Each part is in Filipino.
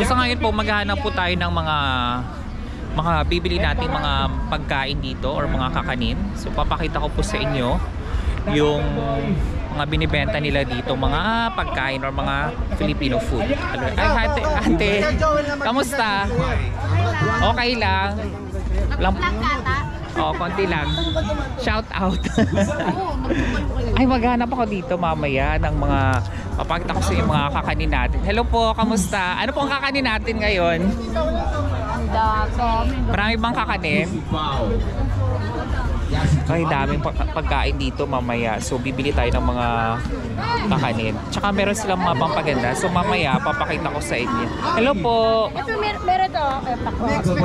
So ngayon po maghahanap po tayo ng mga bibili natin mga pagkain dito or mga kakanin. So papakita ko po sa inyo yung mga binibenta nila dito, mga pagkain or mga Filipino food. Ay, ate, kamusta? Okay lang. Oh, konti lang. Shout out. Ay, maghanap ako dito mamaya ng mga papakita ko sa inyo mga kakanin natin. Hello po, kamusta? Ano pong kakanin natin ngayon? Marami bang kakanin? Ay, daming pagkain dito mamaya. So, bibili tayo ng mga kakanin. Tsaka meron silang mga pampaganda. So, mamaya, papakita ko sa inyo. Hello po! Ito, meron to.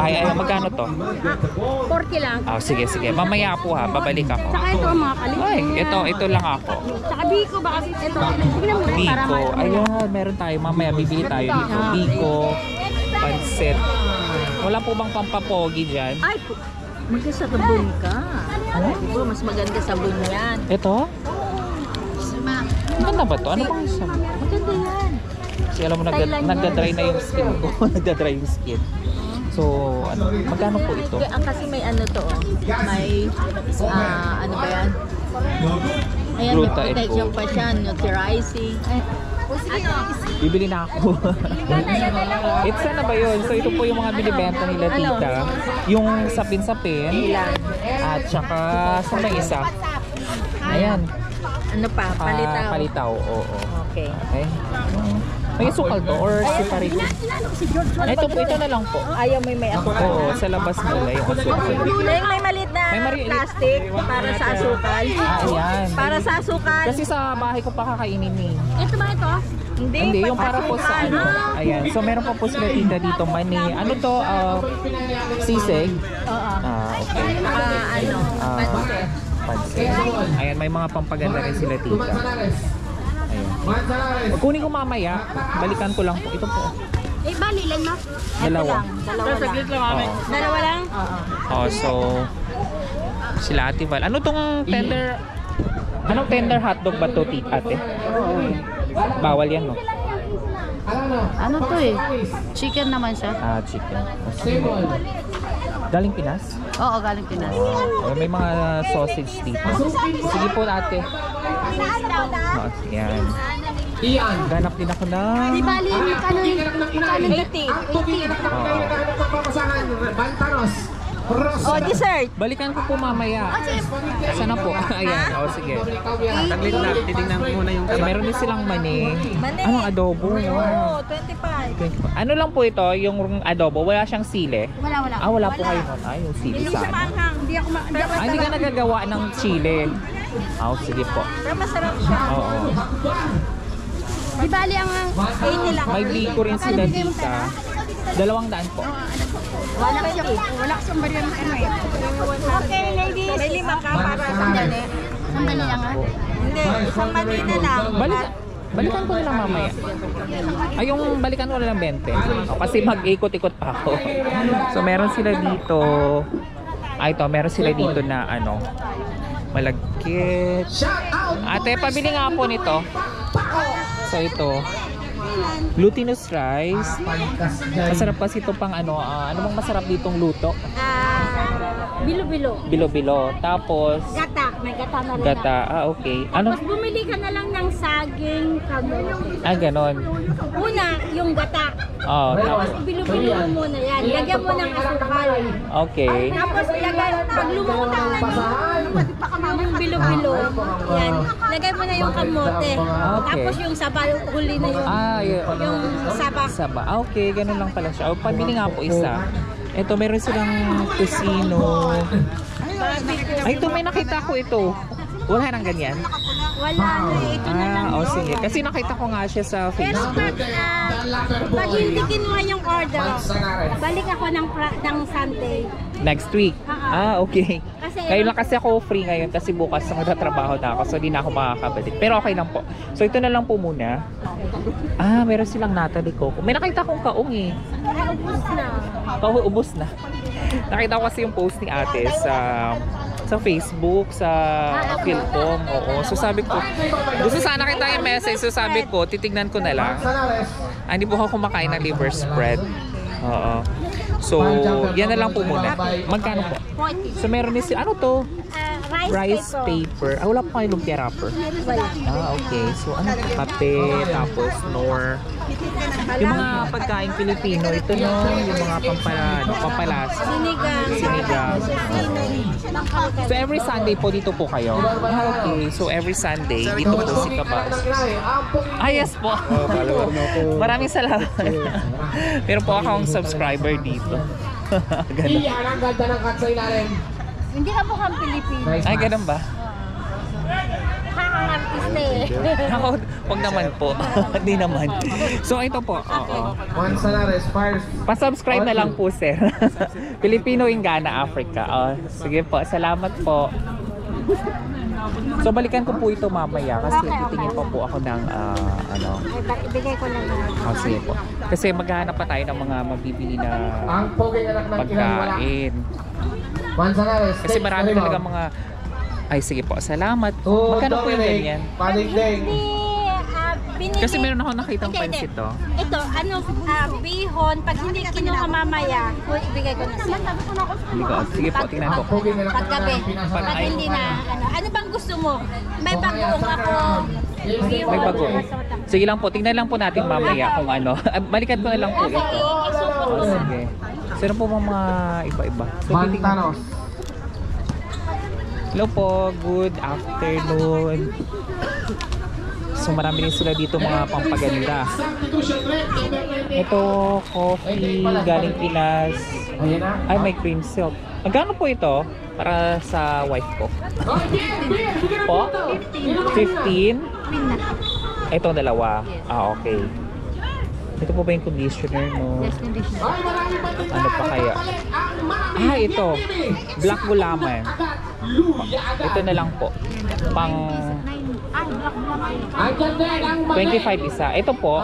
Ay, magkano to? 40 lang. Oh, sige. Mamaya po ha, babalik ako. Saka ito, mga kalit. Ay, ito lang ako. Saka biko, baka ito. Tignan mo. Biko. Ayan, meron tayo. Mamaya, bibili tayo dito. Biko, pansit. Wala po bang pampapogi dyan? Ay, magkasabon ka. Diba, mas maganda sabon yan. Ito? Maganda ba to? Ano bang sabon? Maganda yan. Kasi alam mo, nagda-dry na yung skin ko. Nagda-dry yung skin. So, ano, magkano po ito? Kasi may ano to, may, ano ba yan? Ayan, may Gluta and protection gold. pa siya, neutralizing. Bibili na ako. It's ano ba yun? So, ito po yung mga binibenta nila tita. Yung sapin-sapin. At saka, sa may isa. Ayan. Ano pa? Palitaw. Palitaw, oo. Okay. May sukal to or separate? Ito po, ito na lang po. Ayaw may asukal. Oo, sa labas muna yung asukal. May maliit na plastic para sa asukal. Ayan. Para sa asukal. Kasi sa bahay ko pa kakainin eh. Ito ba ito? Hindi, yung para po sa ano. Ayan. So meron pa po sila tita dito mani. Ano to? Sisig? Oo. Okay. Ano? Pansit. Ayan, may mga pampaganda rin sila tita. Ayan. Kunin ko mamaya. Balikan ko lang po. Ito po. Bali lang mo? Dalawa. Dalawa lang? Oh, so sila Ate Val. Ano tong tender? Anong tender hotdog ba to, ate? Bawal yan, no? Ano to eh? Chicken naman siya. Chicken. Galing Pinas? Oo, galing Pinas. May mga sausage dito. Sige po, ate. Yan. Ganap din ako na. Di bali, kano 80. Oh, dessert. Balikan ko po mamaya. Sana po. Ayan. O, sige. Taglit na. Titignan ko muna yung meron din silang mani. Anong adobo? Oo, 25. Ano lang po ito, yung adobo. Wala siyang sile. Wala. Wala po kayo nun. Ay, yung sile sana. Hindi ako Hindi ka nagagawa ng chile. Sige po. pero masarap siya. Oo. Di bali ang 80 lang. May biko rin sila dito. 200 po. Wala kasang baryan ano eh. Okay, ladies. May 5 ka para sandali. Sandali lang ha? Hindi, isang mani na lang. Balikan ko na lang mamaya. Ay, yung balikan ko na lang 20. Kasi mag-ikot-ikot pa ako. So, meron sila dito. Meron sila dito na ano, malagkit. Ate, pabili nga po nito. So, ito. Glutinous rice. Masarap kasi ito pang ano. Ano bang masarap ditong luto? Bilo-bilo. Bilo-bilo. Tapos Gata. May gata na rin. gata. Okay. Ano? Tapos bumili ka na lang ng saging kamote. Ganon. Una, yung gata. Tapos bilo-bilo mo muna yan. Lagyan mo ng asukal. Okay. Tapos pag lumutang na yung bilo-bilo, yan. Lagay mo na yung kamote. Tapos yung saba, huli na yung saba. Okay, ganun lang pala siya. Pabili nga po isa. Ito, meron silang tusino. Ay, ito may nakita ko ito. Wala nang ganyan? Wala na, ito na lang. Sige. Kasi nakita ko nga siya sa Pero Facebook. pag hindi kinuha yung order, balik ako ng Sunday. Next week? Okay. Kasi, Ngayon lang kasi ako free ngayon kasi bukas magtatrabaho na ako. So, di na ako makakabalik. Pero okay lang po. So, ito na lang po muna. Meron silang Natalie Coco. May nakita akong kaong eh. ubus na. Ubus na. Nakita ko kasi yung post ni ate sa Sa Facebook, sa Philcom. Oo. So sabi ko, gusto sana kita i-message. So sabi ko, titignan ko na lang. Hindi po ako kumakain ng liver spread. Oo. So, yan na lang po muna. Magkano po? 40. So meron din si, ano to? Rice paper. paper. Wala pa kayo lumpia wrapper. Wala. Okay. So ano? Kape, tapos nor. Yung mga pagkain Pilipino, ito no, yung mga pampalas. Sinigang. So every Sunday po dito po kayo? Okay. So every Sunday dito po si Kabas. Yes po. Maraming salamat. Meron po akong subscriber dito. Ganun. Ang ganda ng cut sa ilalim. Hindi ka mukhang Pilipino. Ay, ganun ba? Ang artista eh. Ako, wag naman po. Hindi naman. So ito po. Oo. Juan Salares, first. Pa-subscribe na lang po, sir. Filipino in Ghana, Africa. Oh, sige po. Salamat po. So balikan ko po ito mamaya kasi titingin pa po ako ng ano. Ibigay ko lang naman. Sige po. Kasi maghahanap pa tayo ng mga mabibili na Ang poging anak ng kinawala. pagkain. Juan Salares, Kasi marami talaga mga... Ay, sige po. Salamat po. Magkano po yung ganyan? Paligding. Binili. Kasi meron ako nakitang pansit to. Ito, bihon. Pag hindi kinuha mamaya, ibigay ko na siya. Sige po, tingnan ko. Poging anak ng Paggabi. pinasa. Pag hindi na, ano bang gusto mo? May bagoong ako. May bago. Sige lang po, tingnan lang po natin mamaya kung ano. Balikan ko na lang po ito. Oh, sige. Sino po mga iba-iba? So, titingnan. Mantanos. Hello po, good afternoon. So marami rin sila dito mga pampaganda. Ito, coffee, galing Pinas. Ayan na. Ay, may cream silk. Magkano po ito? Para sa wife ko. Po? 15? Ito dalawa. Okay. Ito po ba yung conditioner, no? Ano pa kaya? Ito. Black gulaman. Ito na lang po. Pang 25 isa. Ito po.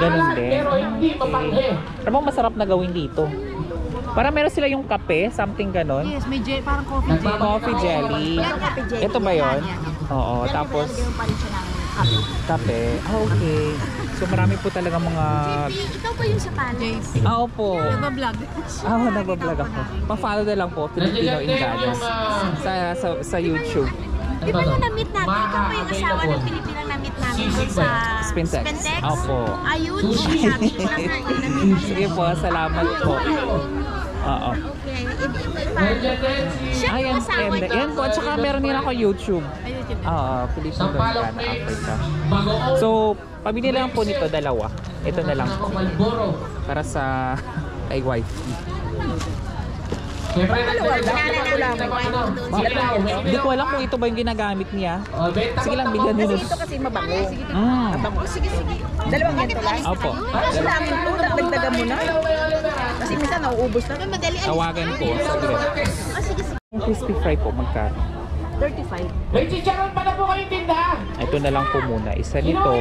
Ganun din. Okay. Ano bang masarap na gawin dito? Para meron sila yung kape, something ganon. Yes, may parang coffee jelly. Coffee jelly. Ito ba yon? Oo. Tapos kape. Okay. So marami po talaga mga... Ikaw pa yung sa panis. Opo. Nagbablog. Nagbablog ako. Pa-follow na lang po, Filipino in Ghana. Sa YouTube. Di ba yung na-meet natin? Ikaw pa yung asawa ng Pilipinang na-meet namin dun sa Spentex. Opo. Ayun, sabi ko lang na yun. Na-meet Sige po, salamat po. Oo. Okay. Siya Ayan, yung asawa niya. yan po. At saka meron din ako YouTube. Oo, Filipino in Ghana, Africa. So, pabili lang po nito dalawa. Ito na lang po. Para sa kay wife. Hindi ko alam kung ito ba yung ginagamit niya. Sige lang, bigyan nyo. Ito kasi mabango. Sige. Dalawang ganito lang. Opo. Kasi namin ito, dagdagan mo na. Kasi minsan nauubos na. Madali. Tawagan ko. Sige. Yung crispy fry po, magkano? 35. May chicharon pa na po kayong tindahan. Ito na lang po muna. Isa nito.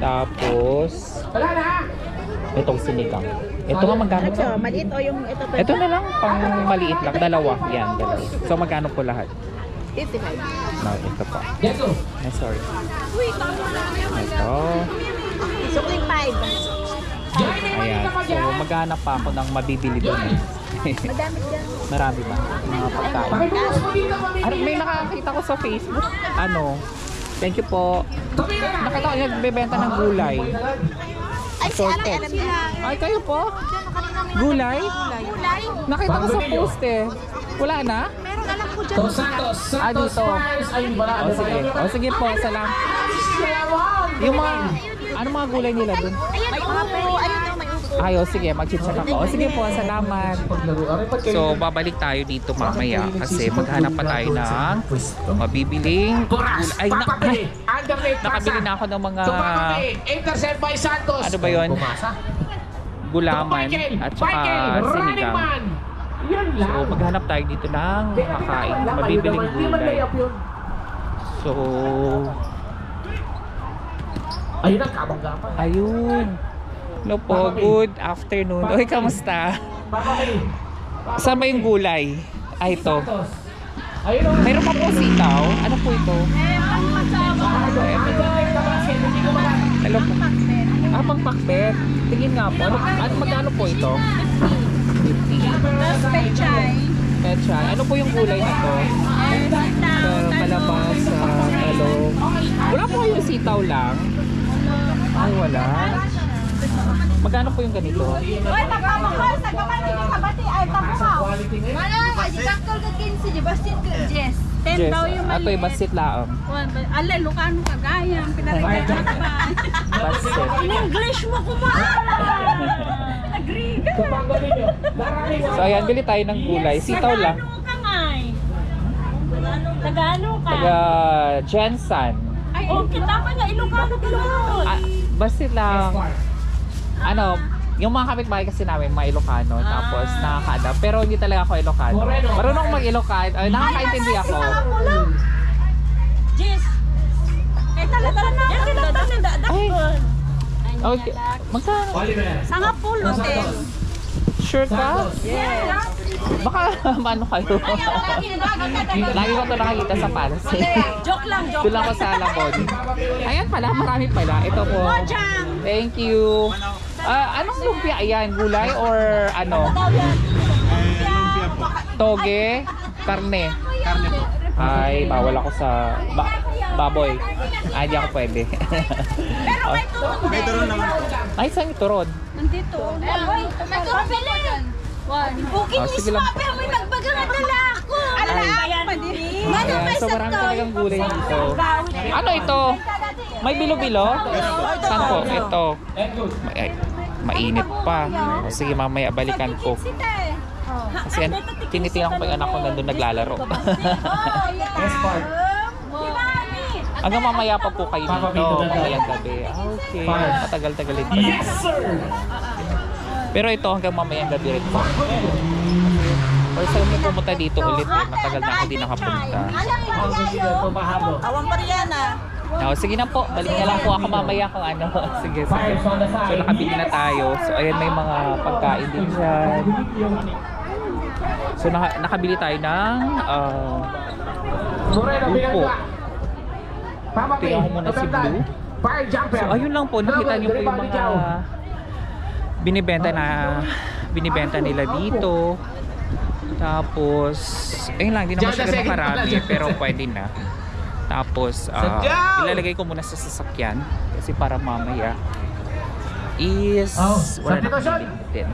Tapos, Wala na. itong sinigang. Ito nga magkano po? So, maliit o yung ito pa? Ito na lang, pang maliit lang. Dalawa. Yan, dalawa. So, magkano po lahat? 55. No, ito po. Yes, sir. Ay, sorry. Ito. So, 5. Ayan. So, maghanap pa ako ng mabibili doon. Madami dyan. Marami ba? Mga pagkain. Pakibukas mo dito, Ano, may nakakita ko sa Facebook. Ano? Thank you po. Nakita ko nagbebenta ng gulay. Ay, si Ate, Assorted. alam nila. Ay, kayo po? Gulay? Gulay. Nakita ko sa post eh. Wala na? Meron alam ko dyan. Santos Dito. Fires. Ay, wala. Sige po, salamat. Yung mga, ano mga gulay nila dun? Ayun, may upo. Ayun daw, may upo. Sige, mag-check ako. Sige po, salamat. So, babalik tayo dito mamaya kasi maghanap pa tayo ng mabibiling gulay. Ay, nakabili na ako ng mga Intercept by Santos. ano ba yun? Gulaman at saka sinigang. So, maghanap tayo dito ng makakain, mabibiling gulay. So, Ayun ang kabangga pa. ayun. Hello po, good afternoon. Oy, kamusta? Saan ba yung gulay? Ay, ito. Ayun o. Mayroon pa po sitaw. Ano po ito? Hello po. Ah, pang pakbet. Tingin nga po. Ano magkano po ito? 50. Tapos pechay. Pechay. Ano po yung gulay na to? Kalabasa, talong. Wala po yung sitaw lang. Ay, wala. Magkano po yung ganito? Oy, magpapakal sa kamay ni kabati ay tapuhaw. Ano, magidaktol ka 15, di ba? Yes. 10 daw yung Ato maliit. yung basit laang. Ala, Lucano kagaya. Pinarigay ka ba? Basit. In English mo kumain. Agree ka. Kapanggalin nyo. Maraming So ayan, bili tayo ng gulay. Sitaw lang. Taga-ano ka, Ngay? Taga-ano ka? Taga Jensen. Ay, kita pa nga, Ilocano. Ah, basit lang. Ano, yung mga kapitbahay kasi namin, mga Ilocano, tapos nakaka-adapt. Pero hindi talaga ako Ilocano. Marunong mag-Ilocano, nakakaintindi ako. Jis. Kaya talaga na. Yan sila ito ng Ay, okay. Magkano? Oliver. Sanga pulo, te. Sure ka? Yeah. Baka maano kayo? Lagi ko ito nakakita sa Pansin. Joke lang, joke Doon lang ako sa Alabon. Ayan pala, marami pala. Ito po. Mojang. Thank you. Anong lumpia yan? Gulay or ano? Toge? Karne? Karne po. Ay, bawal ako sa baboy. Hindi ako pwede. Pero may turong din. Ay, saan ito ron? Nandito. Ay, may turong pala. Booking ni sige lang. Swabe, may magbaga nga dala ako. Ala, pa din. Ayan, so marami talagang gulay dito. Ano ito? May bilo-bilo? Saan po? Ito. Ay, mainit pa. O, sige, mamaya balikan ko. Kasi tinitingnan ko pa yung anak ko nandun naglalaro. Yes, part. Hanggang mamaya pa po kayo dito. Mamayang gabi. Okay. Matagal-tagalin pa. Yes, sir! Pero ito hanggang mamayang gabi rin po. First time na pumunta dito ulit. Matagal na ako din nakapunta. Awang Mariana. Oh, sige na po. Balik na lang po ako mamaya kung ano. Sige, sige. So nakabili na tayo. So ayan, may mga pagkain din dyan. So nakabili tayo ng Moreno, upo. pinagwa. Pamaki. Tingnan ko muna si Blue. Fire jumper. So ayun lang po, nakita niyo po yung mga binibenta nila dito. Tapos ayun lang, hindi naman siya ganun karami pero pwede na. Tapos ilalagay ko muna sa sasakyan kasi para mamaya is wala na akong bibilitin.